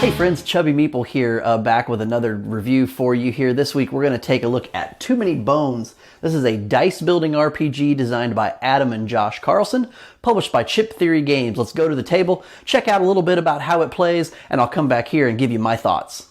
Hey friends, Chubby Meeple here, back with another review for you here. This week we're going to take a look at Too Many Bones. This is a dice building RPG designed by Adam and Josh Carlson, published by Chip Theory Games. Let's go to the table, check out a little bit about how it plays, and I'll come back here and give you my thoughts.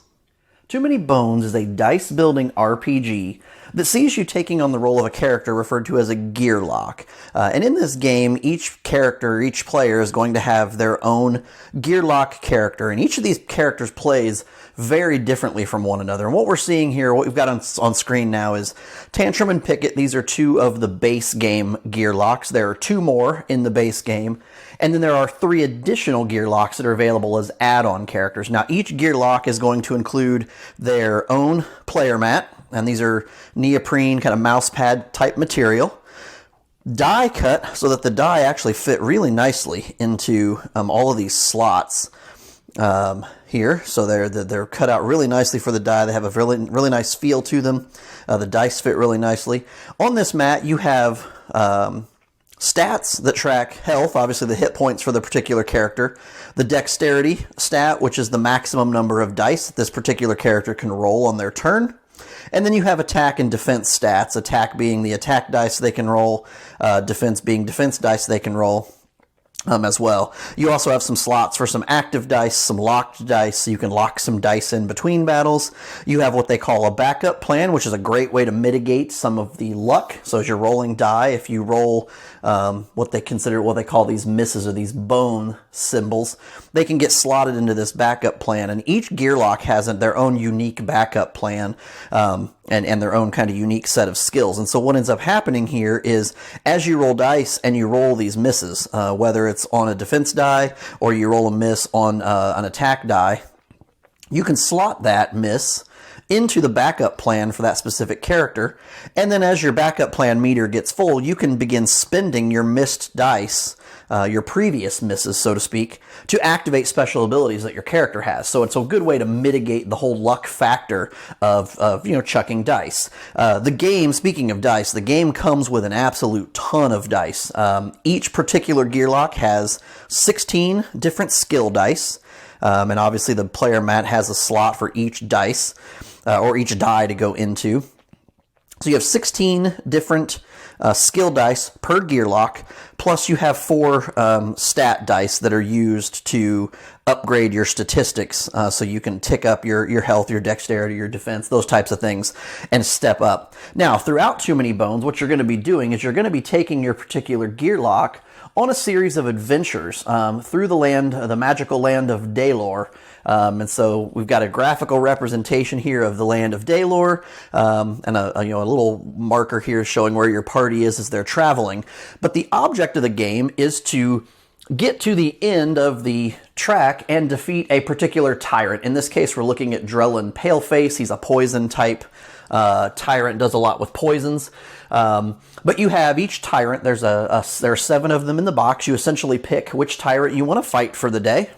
Too Many Bones is a dice building RPG that sees you taking on the role of a character referred to as a gear lock. And in this game, each character, each player is going to have their own gear lock character, and each of these characters plays very differently from one another. And what we're seeing here, what we've got on screen now is Tantrum and Picket. These are two of the base game gear locks. There are two more in the base game. And then there are three additional gear locks that are available as add-on characters. Now, each gear lock is going to include their own player mat, and these are neoprene, kind of mouse pad type material. Die cut so that the die actually fit really nicely into all of these slots here. So they're cut out really nicely for the die. They have a really nice feel to them. The dice fit really nicely. On this mat, you have stats that track health, obviously the hit points for the particular character, the dexterity stat, which is the maximum number of dice that this particular character can roll on their turn. And then you have attack and defense stats, attack being the attack dice they can roll, defense being defense dice they can roll as well. You also have some slots for some active dice, some locked dice, so you can lock some dice in between battles. You have what they call a backup plan, which is a great way to mitigate some of the luck. So as you're rolling die, if you roll what they call these misses or these bone symbols, they can get slotted into this backup plan. And each gear lock has their own unique backup plan and their own kind of unique set of skills. And so what ends up happening here is as you roll dice and you roll these misses, whether it's on a defense die or you roll a miss on an attack die, you can slot that miss into the backup plan for that specific character. And then as your backup plan meter gets full, you can begin spending your missed dice, your previous misses, so to speak, to activate special abilities that your character has. So it's a good way to mitigate the whole luck factor of chucking dice. The game, speaking of dice, the game comes with an absolute ton of dice. Each particular gear lock has 16 different skill dice. And obviously the player mat has a slot for each dice, or each die to go into. So you have 16 different skill dice per gear lock, plus you have 4 stat dice that are used to upgrade your statistics, so you can tick up your health, your dexterity, your defense, those types of things, and step up. Now, throughout Too Many Bones, what you're going to be doing is you're going to be taking your particular gear lock on a series of adventures through the magical land of Daylor. And so we've got a graphical representation here of the land of Daylor, and a little marker here showing where your party is as they're traveling. But the object of the game is to get to the end of the track and defeat a particular tyrant. In this case, we're looking at Drellin Paleface. He's a poison type tyrant, does a lot with poisons. But you have each tyrant, there are 7 of them in the box. You essentially pick which tyrant you want to fight for the day.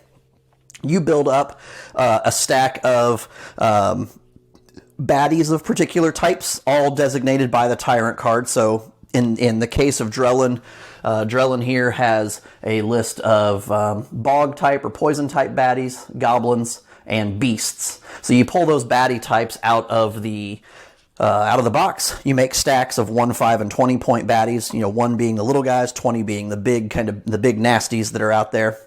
You build up a stack of baddies of particular types, all designated by the tyrant card. So in the case of Drellin, Drellin here has a list of bog type or poison type baddies, goblins, and beasts. So you pull those baddie types out of the box. You make stacks of 1, 5, and 20 point baddies. 1 being the little guys, 20 being the big nasties that are out there.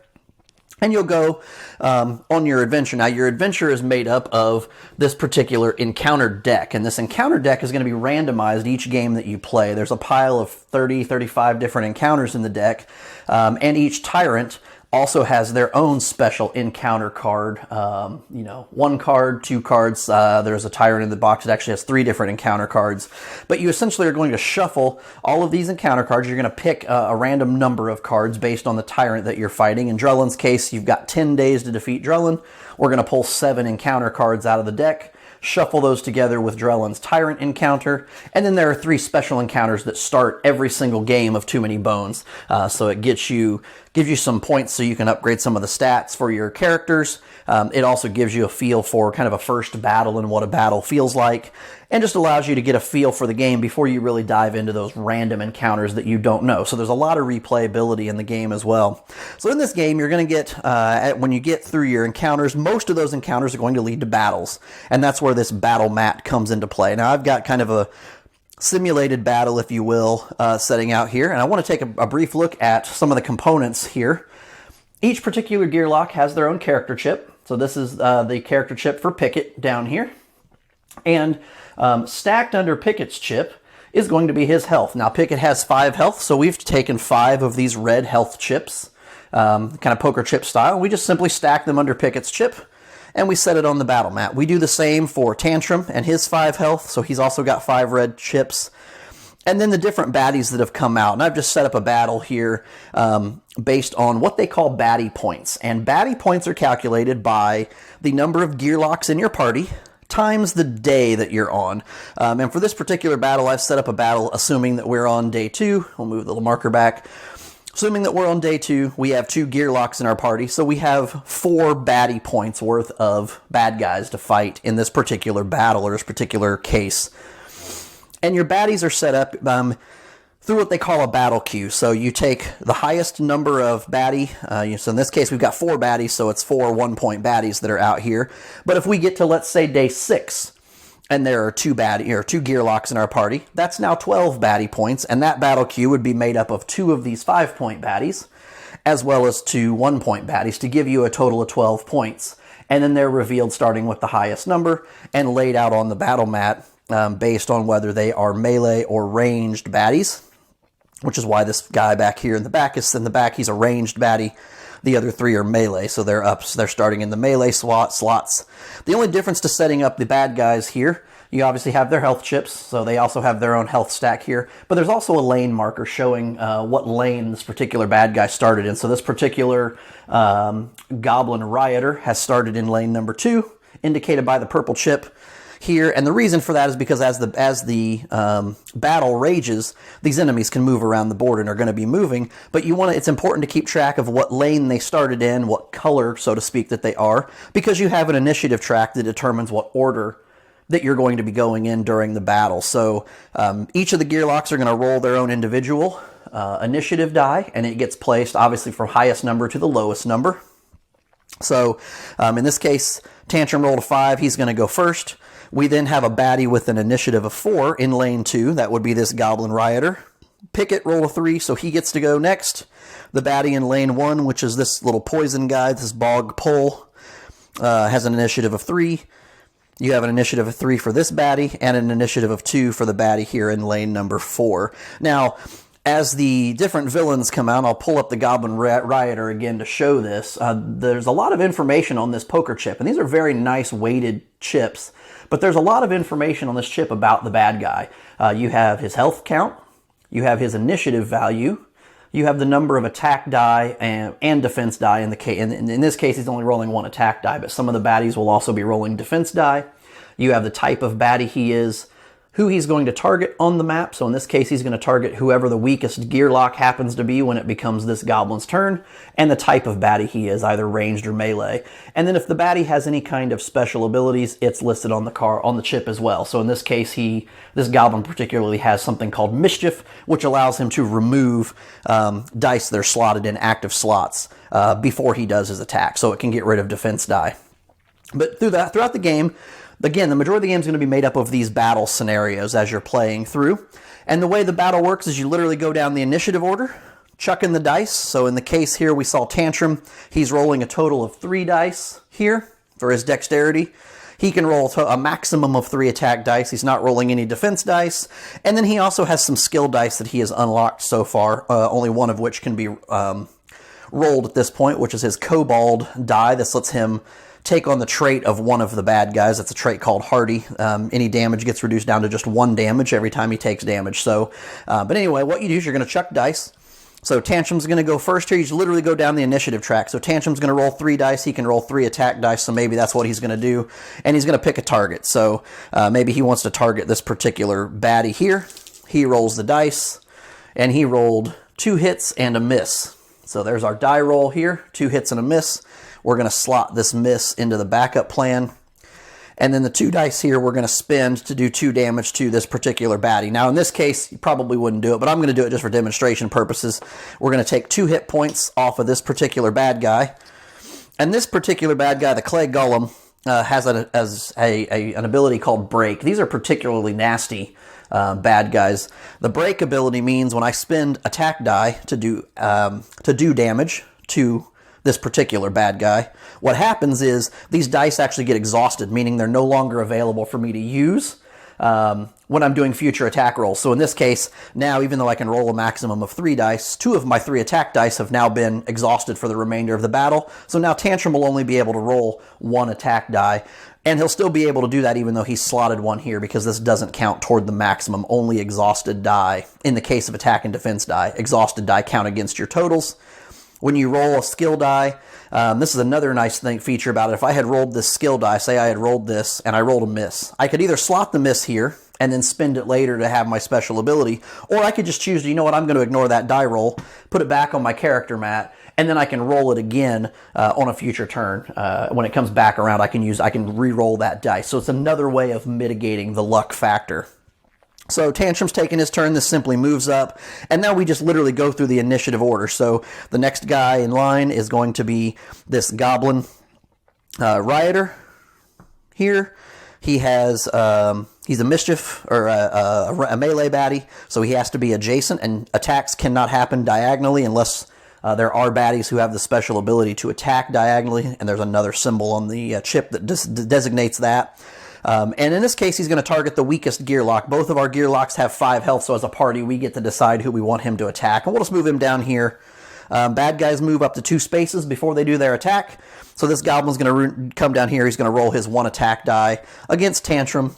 And you'll go on your adventure. Now, your adventure is made up of this particular encounter deck. And this encounter deck is going to be randomized each game that you play. There's a pile of 30, 35 different encounters in the deck. And each tyrant also has their own special encounter card. 1 card, 2 cards. There's a tyrant in the box that actually has 3 different encounter cards. But you essentially are going to shuffle all of these encounter cards. You're going to pick a random number of cards based on the tyrant that you're fighting. In Drellin's case, you've got 10 days to defeat Drellin. We're going to pull 7 encounter cards out of the deck, shuffle those together with Drellin's tyrant encounter, and then there are 3 special encounters that start every single game of Too Many Bones. So it gives you some points so you can upgrade some of the stats for your characters. It also gives you a feel for kind of a first battle and what a battle feels like. and just allows you to get a feel for the game before you really dive into those random encounters that you don't know. So there's a lot of replayability in the game as well. So in this game, you're going to get, when you get through your encounters, most of those encounters are going to lead to battles, and that's where this battle mat comes into play. Now I've got kind of a simulated battle, if you will, setting out here, and I want to take a brief look at some of the components here. Each particular gear lock has their own character chip. So this is the character chip for Pickett down here. And stacked under Pickett's chip is going to be his health. Now, Pickett has 5 health, so we've taken 5 of these red health chips, kind of poker chip style. We just simply stack them under Pickett's chip, and we set it on the battle mat. We do the same for Tantrum and his 5 health, so he's also got 5 red chips. And then the different baddies that have come out. And I've just set up a battle here based on what they call baddie points. And baddie points are calculated by the number of gear locks in your party times the day that you're on. And for this particular battle, I've set up a battle assuming that we're on day 2. We'll move the little marker back. Assuming that we're on day 2, we have 2 gear locks in our party, so we have 4 baddie points worth of bad guys to fight in this particular battle or this particular case. And your baddies are set up through what they call a battle queue. So you take the highest number of baddie, so in this case we've got 4 baddies, so it's 4 1-point baddies that are out here. But if we get to, let's say, day 6, and there are 2 gear locks in our party, that's now 12 baddie points, and that battle queue would be made up of 2 of these 5-point baddies, as well as 2 1-point baddies, to give you a total of 12 points. And then they're revealed starting with the highest number and laid out on the battle mat based on whether they are melee or ranged baddies, which is why this guy back here in the back is in the back. He's a ranged baddie. The other 3 are melee, so they're starting in the melee slots. The only difference to setting up the bad guys here, you obviously have their health chips, so they also have their own health stack here, but there's also a lane marker showing what lane this particular bad guy started in. So this particular Goblin Rioter has started in lane number 2, indicated by the purple chip here, and the reason for that is because as the battle rages, these enemies can move around the board and are going to be moving, but it's important to keep track of what lane they started in, what color, so to speak, that they are, because you have an initiative track that determines what order that you're going to be going in during the battle. So each of the gear locks are going to roll their own individual initiative die, and it gets placed obviously from highest number to the lowest number. So in this case, Tantrum rolled a 5, he's going to go first. We then have a baddie with an initiative of 4 in lane 2. That would be this Goblin Rioter. Pickett rolled a 3, so he gets to go next. The baddie in lane 1, which is this little poison guy, this Bog Pole, has an initiative of 3. You have an initiative of 3 for this baddie, and an initiative of 2 for the baddie here in lane number 4. Now, as the different villains come out, I'll pull up the Goblin Rioter again to show this. There's a lot of information on this poker chip, and these are very nice weighted chips. But there's a lot of information on this chip about the bad guy. You have his health count, you have his initiative value, you have the number of attack die and defense die. In this case, he's only rolling 1 attack die, but some of the baddies will also be rolling defense die. You have the type of baddie he is, who he's going to target on the map. So in this case, he's going to target whoever the weakest gear lock happens to be when it becomes this goblin's turn, and the type of baddie he is, either ranged or melee. And then if the baddie has any kind of special abilities, it's listed on the chip as well. So in this case, this goblin particularly has something called Mischief, which allows him to remove dice that are slotted in active slots before he does his attack, so it can get rid of defense die. But throughout the game, again, the majority of the game is going to be made up of these battle scenarios as you're playing through. And the way the battle works is you literally go down the initiative order, chuck in the dice. So in the case here, we saw Tantrum. He's rolling a total of 3 dice here for his dexterity. He can roll a maximum of 3 attack dice. He's not rolling any defense dice. And then he also has some skill dice that he has unlocked so far, only one of which can be rolled at this point, which is his Kobold die. This lets him take on the trait of one of the bad guys. That's a trait called Hardy. Any damage gets reduced down to just 1 damage every time he takes damage. So, but anyway, what you do is you're going to chuck dice. So Tantrum's going to go first here. You just literally go down the initiative track. So Tantrum's going to roll 3 dice. He can roll 3 attack dice, so maybe that's what he's going to do. And he's going to pick a target. So maybe he wants to target this particular baddie here. He rolls the dice, and he rolled 2 hits and a miss. So there's our die roll here, 2 hits and a miss. We're going to slot this miss into the backup plan. And then the 2 dice here we're going to spend to do 2 damage to this particular baddie. Now in this case, you probably wouldn't do it, but I'm going to do it just for demonstration purposes. We're going to take 2 hit points off of this particular bad guy. And this particular bad guy, the Clay Golem, has an ability called Break. These are particularly nasty bad guys. The Break ability means when I spend attack die to do damage to this particular bad guy, what happens is these dice actually get exhausted, meaning they're no longer available for me to use when I'm doing future attack rolls. So in this case, now even though I can roll a maximum of 3 dice, 2 of my 3 attack dice have now been exhausted for the remainder of the battle. So now Tantrum will only be able to roll 1 attack die, and he'll still be able to do that even though he's slotted 1 here, because this doesn't count toward the maximum. Only exhausted die, in the case of attack and defense die, exhausted die count against your totals. When you roll a skill die, this is another nice feature about it. If I had rolled this skill die, say I had rolled this and I rolled a miss, I could either slot the miss here and then spend it later to have my special ability, or I could just choose, you know what, I'm going to ignore that die roll, put it back on my character mat, and then I can roll it again on a future turn. When it comes back around, I can re-roll that dice. So it's another way of mitigating the luck factor. So Tantrum's taking his turn. This simply moves up. And now we just literally go through the initiative order. So the next guy in line is going to be this Goblin Rioter here. He has, he's a mischief, or a melee baddie, so he has to be adjacent, and attacks cannot happen diagonally unless there are baddies who have the special ability to attack diagonally, and there's another symbol on the chip that designates that. And in this case, he's going to target the weakest gear lock. Both of our gear locks have 5 health, so as a party, we get to decide who we want him to attack. And we'll just move him down here. Bad guys move up to 2 spaces before they do their attack. So this Goblin's going to come down here. He's going to roll his 1 attack die against Tantrum,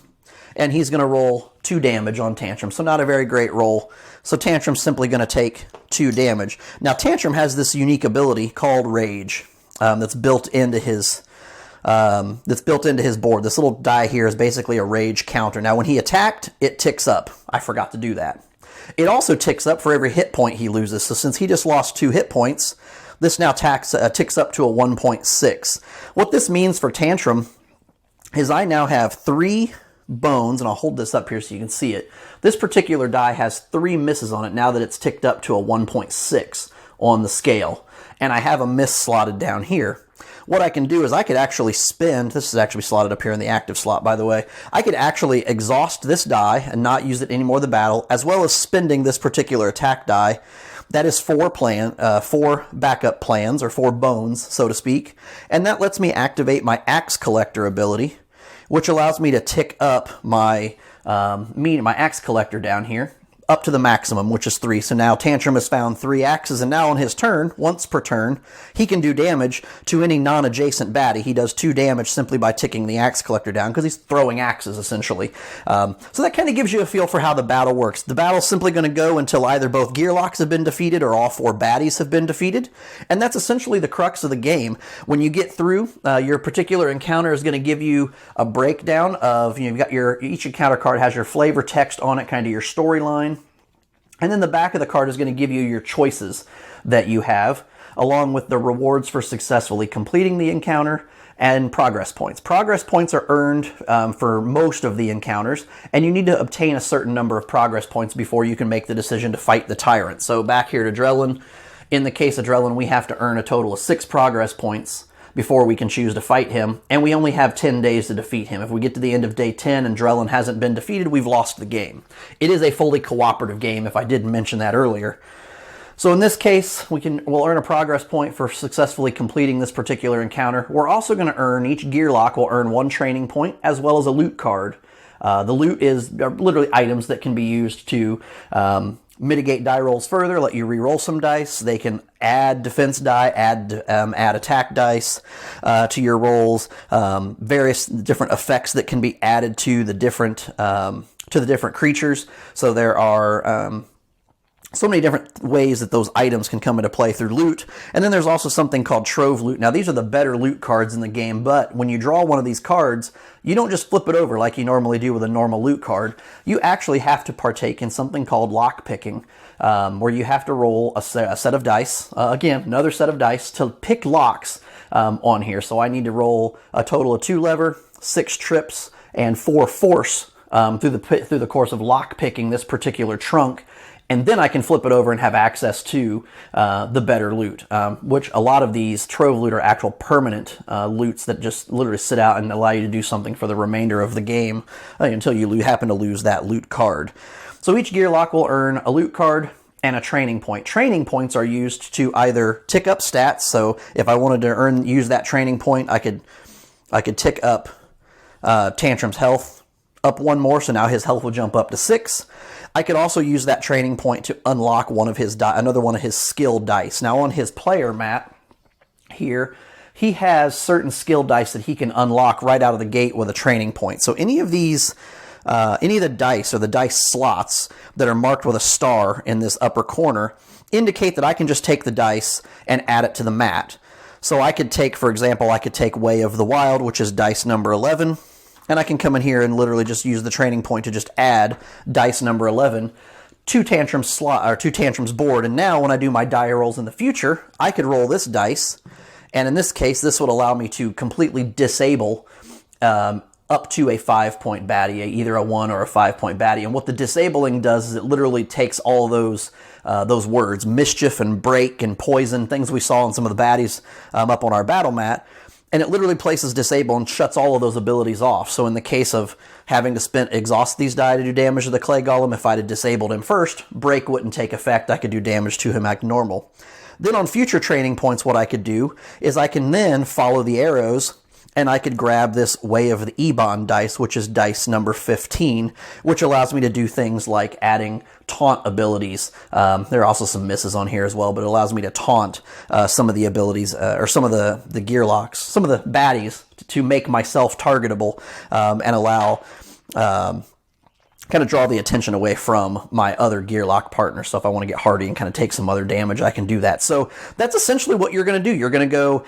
and he's going to roll 2 damage on Tantrum. So not a very great roll. So Tantrum's simply going to take 2 damage. Now Tantrum has this unique ability called Rage that's built into his board. This little die here is basically a rage counter. Now, when he attacked, it ticks up. I forgot to do that. It also ticks up for every hit point he loses. So since he just lost 2 hit points, this now ticks up to a 1.6. What this means for Tantrum is I now have 3 bones, and I'll hold this up here so you can see it. This particular die has 3 misses on it now that it's ticked up to a 1.6 on the scale. And I have a miss slotted down here. What I can do is I could actually spend, this is actually slotted up here in the active slot, by the way. I could actually exhaust this die and not use it anymore in the battle, as well as spending this particular attack die. That is 4 backup plans, or 4 bones, so to speak. And that lets me activate my Axe Collector ability, which allows me to tick up my Axe Collector down here up to the maximum, which is 3. So now Tantrum has found 3 axes, and now on his turn, once per turn, he can do damage to any non-adjacent baddie. He does 2 damage simply by ticking the Axe Collector down, because he's throwing axes, essentially. So that kind of gives you a feel for how the battle works. The battle's simply going to go until either both gear locks have been defeated or all 4 baddies have been defeated, and that's essentially the crux of the game. When you get through, your particular encounter is going to give you a breakdown of, you've got each encounter card has your flavor text on it, kind of your storyline. And then the back of the card is going to give you your choices that you have, along with the rewards for successfully completing the encounter and progress points. Progress points are earned for most of the encounters, and you need to obtain a certain number of progress points before you can make the decision to fight the tyrant. So back here to Drellin, in the case of Drellin, we have to earn a total of 6 progress points before we can choose to fight him, and we only have 10 days to defeat him. If we get to the end of day 10 and Drellin hasn't been defeated, we've lost the game. It is a fully cooperative game, if I didn't mention that earlier. So in this case, we'll earn a progress point for successfully completing this particular encounter. We're also going to earn, each gear lock will earn 1 training point, as well as a loot card. The loot are literally items that can be used to mitigate die rolls further, let you re-roll some dice. They can add defense die, add attack dice to your rolls. Various different effects that can be added to the different creatures. So there are so many different ways that those items can come into play through loot. And then there's also something called Trove Loot. Now, these are the better loot cards in the game, but when you draw one of these cards, you don't just flip it over like you normally do with a normal loot card. You actually have to partake in something called lock picking, where you have to roll a set of dice, again, another set of dice, to pick locks on here. So I need to roll a total of 2 lever, 6 trips, and 4 force through the course of lock picking this particular trunk. And then I can flip it over and have access to the better loot, which a lot of these trove loot are actual permanent loots that just literally sit out and allow you to do something for the remainder of the game until you happen to lose that loot card. So each gear lock will earn a loot card and a training point. Training points are used to either tick up stats. So if I wanted to use that training point, I could tick up Tantrum's health up 1 more, so now his health will jump up to 6. I could also use that training point to unlock another one of his skill dice. Now on his player mat here, he has certain skill dice that he can unlock right out of the gate with a training point. So any of the dice or the dice slots that are marked with a star in this upper corner indicate that I can just take the dice and add it to the mat. So I could take, for example, Way of the Wild, which is dice number 11, and I can come in here and literally just use the training point to just add dice number 11 to Tantrum's board. And now when I do my die rolls in the future, I could roll this dice, and in this case, this would allow me to completely disable up to a 5-point baddie, either a 1 or a 5-point baddie. And what the disabling does is it literally takes all those words, mischief and break and poison, things we saw in some of the baddies up on our battle mat, and it literally places disable and shuts all of those abilities off. So in the case of having to exhaust these die to do damage to the clay golem, if I'd have disabled him first, break wouldn't take effect. I could do damage to him like normal. Then on future training points, what I could do is I can then follow the arrows, and I could grab this Way of the Ebon dice, which is dice number 15, which allows me to do things like adding taunt abilities. There are also some misses on here as well, but it allows me to taunt some of the abilities, or some of the gear locks, some of the baddies, to make myself targetable, and allow kind of draw the attention away from my other gear lock partner. So if I want to get hardy and kind of take some other damage, I can do that. So that's essentially what you're going to do. You're going to go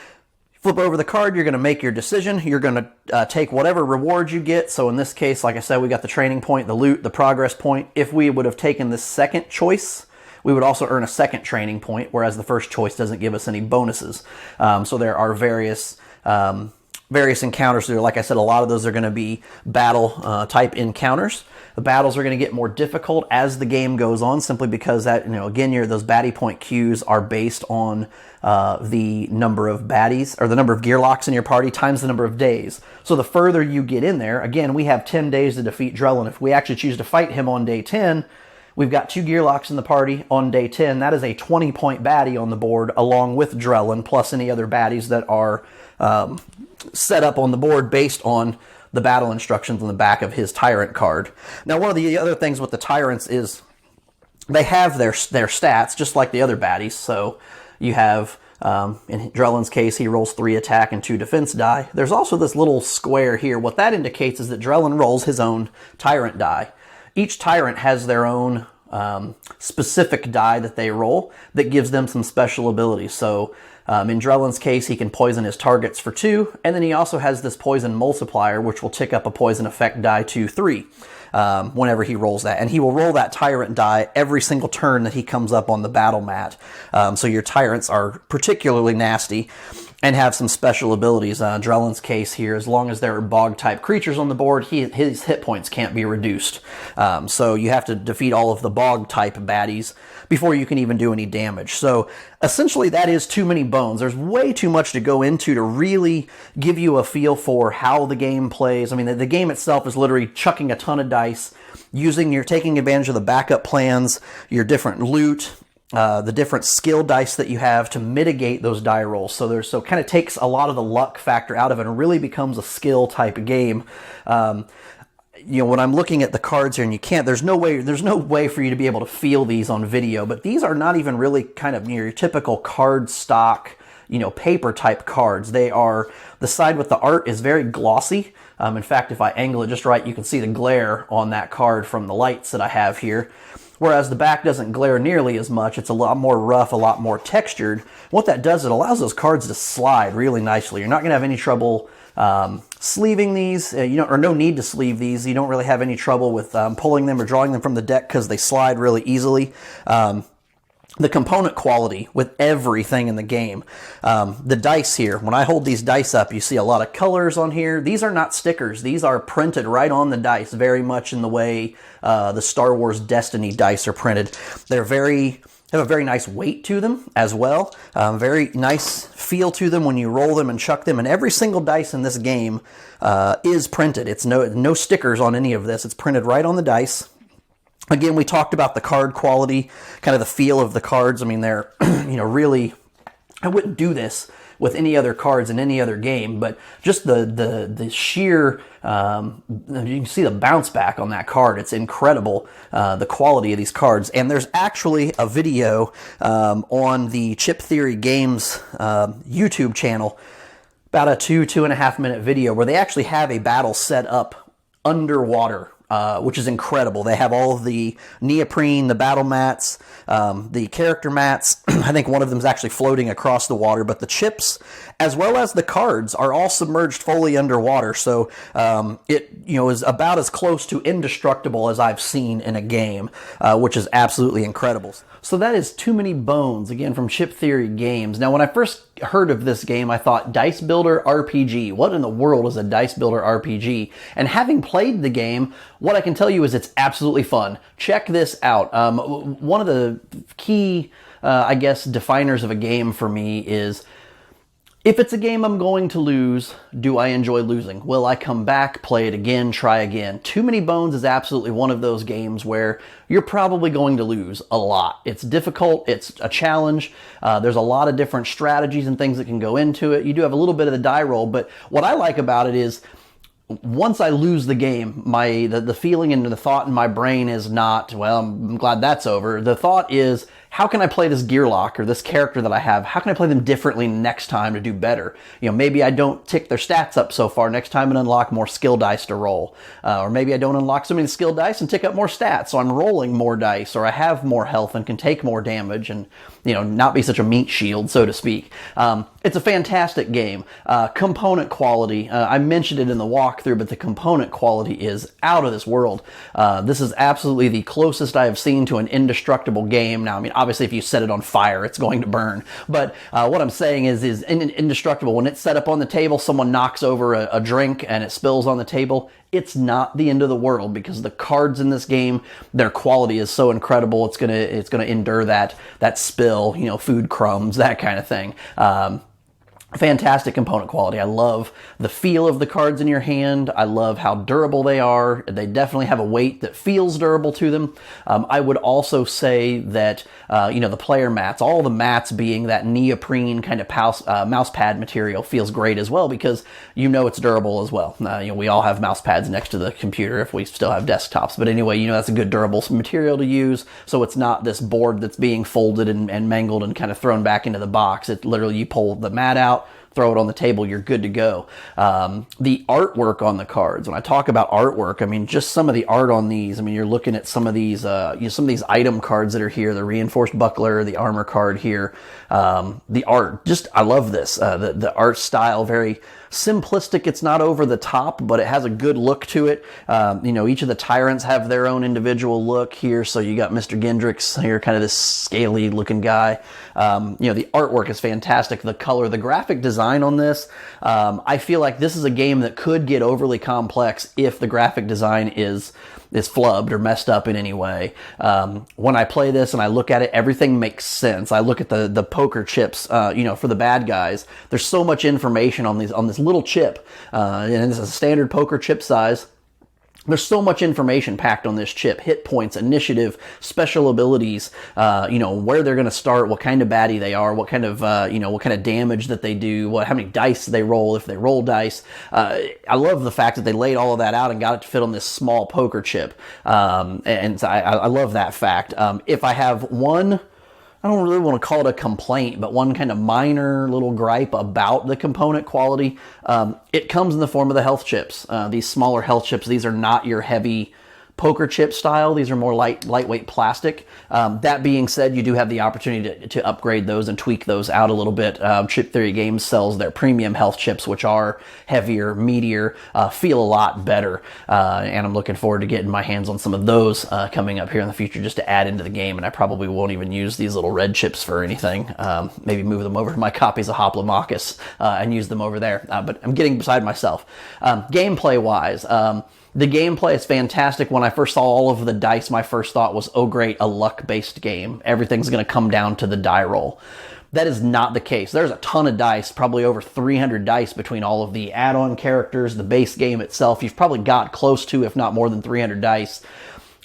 flip over the card, you're going to make your decision, you're going to take whatever reward you get. So in this case, like I said, we got the training point, the loot, the progress point. If we would have taken the second choice, we would also earn a second training point, whereas the first choice doesn't give us any bonuses. So there are various encounters there. Like I said, a lot of those are going to be battle type encounters. The battles are going to get more difficult as the game goes on, simply because that, again, those baddie point queues are based on the number of baddies, or the number of gear locks in your party times the number of days. So the further you get in there, again, we have 10 days to defeat Drellin. If we actually choose to fight him on day 10, we've got 2 gear locks in the party on day 10. That is a 20-point baddie on the board, along with Drellin, plus any other baddies that are set up on the board based on the battle instructions on the back of his Tyrant card. Now, one of the other things with the Tyrants is they have their stats, just like the other baddies. So you have, in Drellin's case, he rolls 3 attack and 2 defense die. There's also this little square here. What that indicates is that Drellin rolls his own Tyrant die. Each Tyrant has their own specific die that they roll that gives them some special abilities. So in Drellin's case, he can poison his targets for 2, and then he also has this poison multiplier, which will tick up a poison effect die to 3 whenever he rolls that. And he will roll that Tyrant die every single turn that he comes up on the battle mat. So your Tyrants are particularly nasty and have some special abilities. Drellin's case here, as long as there are bog-type creatures on the board, his hit points can't be reduced. So you have to defeat all of the bog-type baddies before you can even do any damage. So essentially that is too many bones. There's way too much to go into to really give you a feel for how the game plays. I mean, the game itself is literally chucking a ton of dice, taking advantage of the backup plans, your different loot, the different skill dice that you have to mitigate those die rolls. So kind of takes a lot of the luck factor out of it and really becomes a skill type of game. When I'm looking at the cards here, and there's no way for you to be able to feel these on video, but these are not even really kind of your typical card stock, paper type cards. The side with the art is very glossy. In fact, if I angle it just right, you can see the glare on that card from the lights that I have here. Whereas the back doesn't glare nearly as much. It's a lot more rough, a lot more textured. What that does, it allows those cards to slide really nicely. You're not going to have any trouble sleeving these, or no need to sleeve these. You don't really have any trouble with pulling them or drawing them from the deck because they slide really easily. the component quality with everything in the game. The dice here, when I hold these dice up, you see a lot of colors on here. These are not stickers. These are printed right on the dice, very much in the way the Star Wars Destiny dice are printed. They have a very nice weight to them as well. Very nice feel to them when you roll them and chuck them. And every single dice in this game is printed. It's no stickers on any of this. It's printed right on the dice. Again, we talked about the card quality, kind of the feel of the cards. I mean, they're, really, I wouldn't do this with any other cards in any other game, but just the sheer, you can see the bounce back on that card. It's incredible, the quality of these cards. And there's actually a video on the Chip Theory Games YouTube channel, about a 2.5 minute video, where they actually have a battle set up underwater, which is incredible. They have all of the neoprene, the battle mats, the character mats. I think one of them is actually floating across the water, but the chips, as well as the cards, are all submerged fully underwater. So it is about as close to indestructible as I've seen in a game, which is absolutely incredible. So that is Too Many Bones, again from Chip Theory Games. Now, when I first heard of this game, I thought, Dice Builder RPG. What in the world is a Dice Builder RPG? And having played the game, what I can tell you is it's absolutely fun. Check this out. One of the key, definers of a game for me is, if it's a game I'm going to lose, do I enjoy losing? Will I come back, play it again, try again? Too Many Bones is absolutely one of those games where you're probably going to lose a lot. It's difficult, it's a challenge, there's a lot of different strategies and things that can go into it. You do have a little bit of the die roll, but what I like about it is, once I lose the game, the feeling and the thought in my brain is not, well, I'm glad that's over. The thought is, how can I play this Gearlock or this character that I have? How can I play them differently next time to do better? Maybe I don't tick their stats up so far next time and unlock more skill dice to roll. Or maybe I don't unlock so many skill dice and tick up more stats, so I'm rolling more dice, or I have more health and can take more damage and, not be such a meat shield, so to speak. It's a fantastic game. Component quality, I mentioned it in the walkthrough, but the component quality is out of this world. This is absolutely the closest I have seen to an indestructible game. Now, obviously, if you set it on fire, it's going to burn. But what I'm saying is indestructible. When it's set up on the table, someone knocks over a drink and it spills on the table, it's not the end of the world, because the cards in this game, their quality is so incredible. It's gonna endure that spill, food crumbs, that kind of thing. Fantastic component quality. I love the feel of the cards in your hand. I love how durable they are. They definitely have a weight that feels durable to them. I would also say that, the player mats, all the mats being that neoprene kind of mouse pad material, feels great as well, because it's durable as well. We all have mouse pads next to the computer if we still have desktops. But anyway, that's a good durable material to use. So it's not this board that's being folded and mangled and kind of thrown back into the box. It literally, you pull the mat out, throw it on the table, you're good to go. The artwork on the cards, when I talk about artwork, just some of the art on these, you're looking at some of these item cards that are here, the reinforced buckler, the armor card here, the art, I love this. The art style, very simplistic. It's not over the top, but it has a good look to it. Each of the tyrants have their own individual look here. So you got Mr. Gendrix here, kind of this scaly looking guy. The artwork is fantastic. The color, the graphic design on this, I feel like this is a game that could get overly complex if the graphic design is flubbed or messed up in any way. When I play this and I look at it, everything makes sense. I look at the poker chips, for the bad guys. There's so much information on this little chip, and this is a standard poker chip size. There's so much information packed on this chip: hit points, initiative, special abilities, where they're going to start, what kind of baddie they are, what kind of damage that they do, how many dice they roll, if they roll dice. I love the fact that they laid all of that out and got it to fit on this small poker chip. And I love that fact. If I have one, I don't really want to call it a complaint, but one kind of minor little gripe about the component quality, it comes in the form of the health chips. These smaller health chips, these are not your heavy poker chip style. These are more lightweight plastic. That being said, you do have the opportunity to upgrade those and tweak those out a little bit. Chip Theory Games sells their premium health chips, which are heavier, meatier, feel a lot better. And I'm looking forward to getting my hands on some of those coming up here in the future just to add into the game. And I probably won't even use these little red chips for anything. Maybe move them over to my copies of Hoplomachus and use them over there. But I'm getting beside myself. Gameplay-wise, the gameplay is fantastic. When I first saw all of the dice, my first thought was, oh great, a luck-based game. Everything's going to come down to the die roll. That is not the case. There's a ton of dice, probably over 300 dice between all of the add-on characters, the base game itself. You've probably got close to, if not more than 300 dice.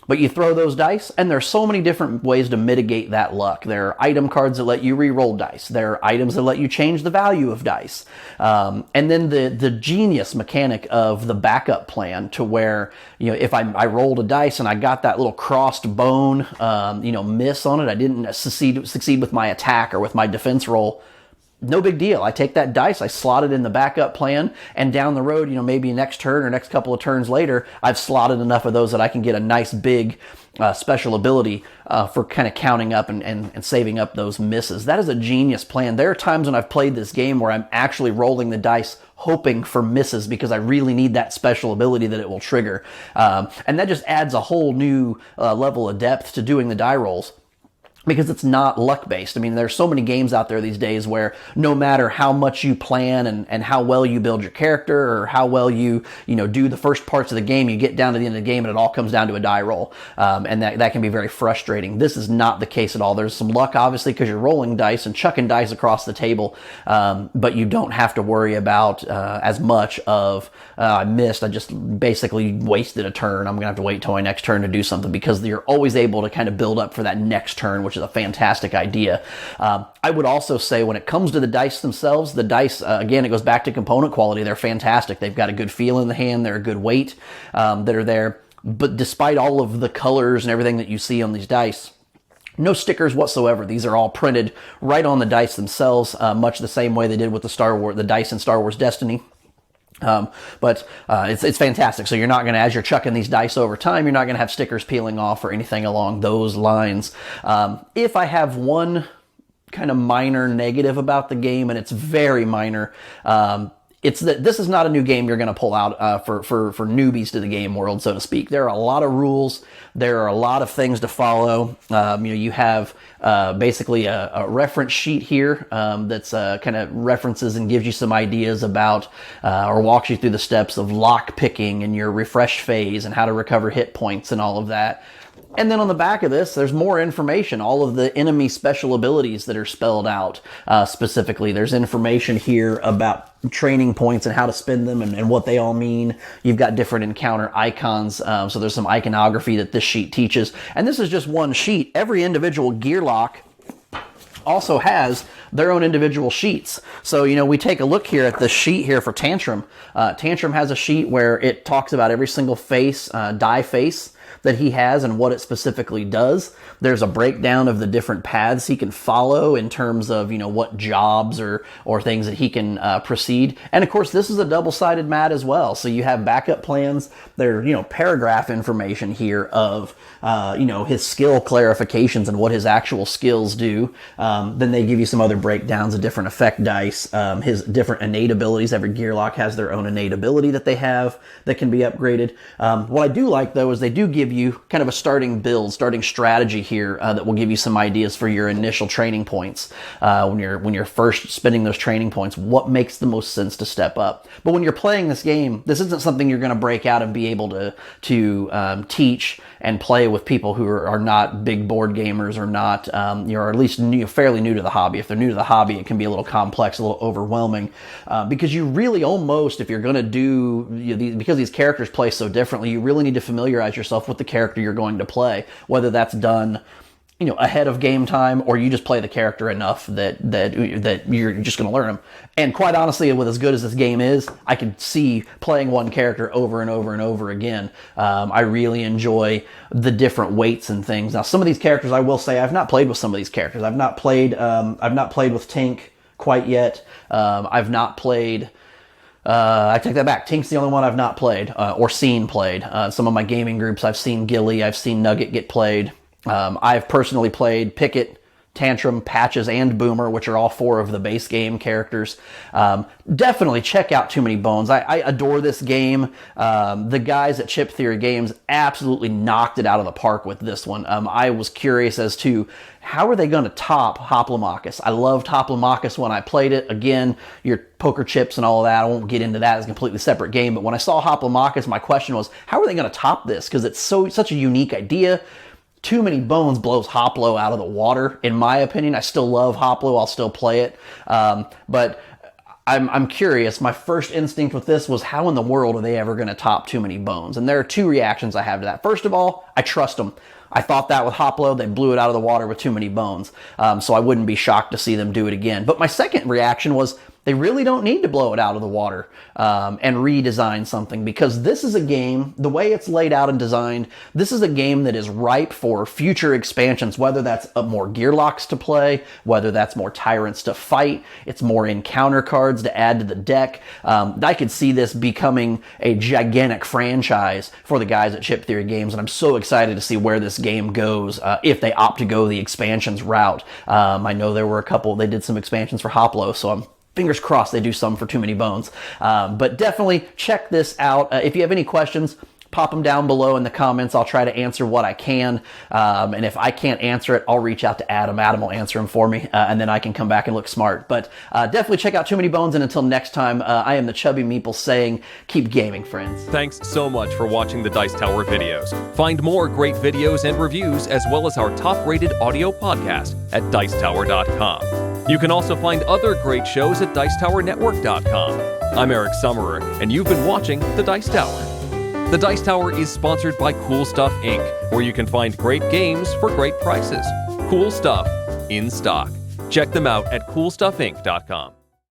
But you throw those dice, and there's so many different ways to mitigate that luck. There are item cards that let you re-roll dice. There are items that let you change the value of dice. And then the genius mechanic of the backup plan to where, if I rolled a dice and I got that little crossed bone, miss on it, I didn't succeed with my attack or with my defense roll, no big deal. I take that dice, I slot it in the backup plan, and down the road, maybe next turn or next couple of turns later, I've slotted enough of those that I can get a nice big special ability for kind of counting up and saving up those misses. That is a genius plan. There are times when I've played this game where I'm actually rolling the dice hoping for misses because I really need that special ability that it will trigger. And that just adds a whole new level of depth to doing the die rolls, because it's not luck-based. I mean, there's so many games out there these days where no matter how much you plan and how well you build your character or how well you do the first parts of the game, you get down to the end of the game and it all comes down to a die roll. And that can be very frustrating. This is not the case at all. There's some luck, obviously, because you're rolling dice and chucking dice across the table, but you don't have to worry about as much of, I missed, I just basically wasted a turn. I'm going to have to wait till my next turn to do something, because you're always able to kind of build up for that next turn, which is a fantastic idea. I would also say when it comes to the dice themselves, the dice, again, it goes back to component quality. They're fantastic. They've got a good feel in the hand. They're a good weight that are there. But despite all of the colors and everything that you see on these dice, no stickers whatsoever. These are all printed right on the dice themselves, much the same way they did with the dice in Star Wars Destiny. But it's fantastic. So you're not going to, as you're chucking these dice over time, you're not going to have stickers peeling off or anything along those lines. If I have one kind of minor negative about the game, and it's very minor, it's that this is not a new game you're going to pull out for newbies to the game world, so to speak. There are a lot of rules. There are a lot of things to follow. You have basically a reference sheet here that's kind of references and gives you some ideas about or walks you through the steps of lock picking and your refresh phase and how to recover hit points and all of that. And then on the back of this, there's more information, all of the enemy special abilities that are spelled out specifically. There's information here about training points and how to spend them and what they all mean. You've got different encounter icons, so there's some iconography that this sheet teaches. And this is just one sheet. Every individual gear lock also has their own individual sheets. So, we take a look here at the sheet here for Tantrum. Tantrum has a sheet where it talks about every single die face that he has and what it specifically does. There's a breakdown of the different paths he can follow in terms of, what jobs or things that he can proceed. And of course, this is a double-sided mat as well. So you have backup plans. There, paragraph information here of, his skill clarifications and what his actual skills do. Then they give you some other breakdowns of different effect dice, his different innate abilities. Every gear lock has their own innate ability that they have that can be upgraded. What I do like, though, is they do give you kind of a starting strategy here that will give you some ideas for your initial training points. When you're first spending those training points, what makes the most sense to step up. At when you're playing this game, this isn't something you're going to break out and be able to teach and play with people who are not big board gamers or not, or at least fairly new to the hobby. If they're new to the hobby, it can be a little complex, a little overwhelming, because you really almost, if you're going to do, because these characters play so differently, you really need to familiarize yourself with the character you're going to play, whether that's done ahead of game time, or you just play the character enough that you're just going to learn them. And quite honestly, with as good as this game is, I can see playing one character over and over and over again. I really enjoy the different weights and things. Now, some of these characters, I will say, I've not played with some of these characters. I've not played with Tink quite yet. I've not played I take that back. Tink's the only one I've not played or seen played. Some of my gaming groups, I've seen Gilly, I've seen Nugget get played. I've personally played Picket, Tantrum, Patches, and Boomer, which are all 4 of the base game characters. Definitely check out Too Many Bones. I adore this game. The guys at Chip Theory Games absolutely knocked it out of the park with this one. I was curious as to how are they going to top Hoplomachus. I loved Hoplomachus when I played it. Again, your poker chips and all of that, I won't get into that. It's a completely separate game. But when I saw Hoplomachus, my question was, how are they going to top this? Because it's such a unique idea. Too Many Bones blows Hoplo out of the water, in my opinion. I still love Hoplo. I'll still play it. But I'm curious. My first instinct with this was, how in the world are they ever going to top Too Many Bones? And there are 2 reactions I have to that. First of all, I trust them. I thought that with Hoplo, they blew it out of the water with Too Many Bones. So I wouldn't be shocked to see them do it again. But my second reaction was, they really don't need to blow it out of the water and redesign something, because this is a game, the way it's laid out and designed, this is a game that is ripe for future expansions, whether that's more Gearlocks to play, whether that's more Tyrants to fight, it's more encounter cards to add to the deck. I could see this becoming a gigantic franchise for the guys at Chip Theory Games, and I'm so excited to see where this game goes if they opt to go the expansions route. I know there were a couple, they did some expansions for Hoplo, so I'm fingers crossed they do some for Too Many Bones. But definitely check this out. If you have any questions, pop them down below in the comments. I'll try to answer what I can. And if I can't answer it, I'll reach out to Adam. Adam will answer them for me, and then I can come back and look smart. But definitely check out Too Many Bones. And until next time, I am the Chubby Meeple saying, keep gaming, friends. Thanks so much for watching the Dice Tower videos. Find more great videos and reviews, as well as our top-rated audio podcast at Dicetower.com. You can also find other great shows at Dicetowernetwork.com. I'm Eric Summerer, and you've been watching The Dice Tower. The Dice Tower is sponsored by Cool Stuff Inc., where you can find great games for great prices. Cool stuff in stock. Check them out at CoolStuffInc.com.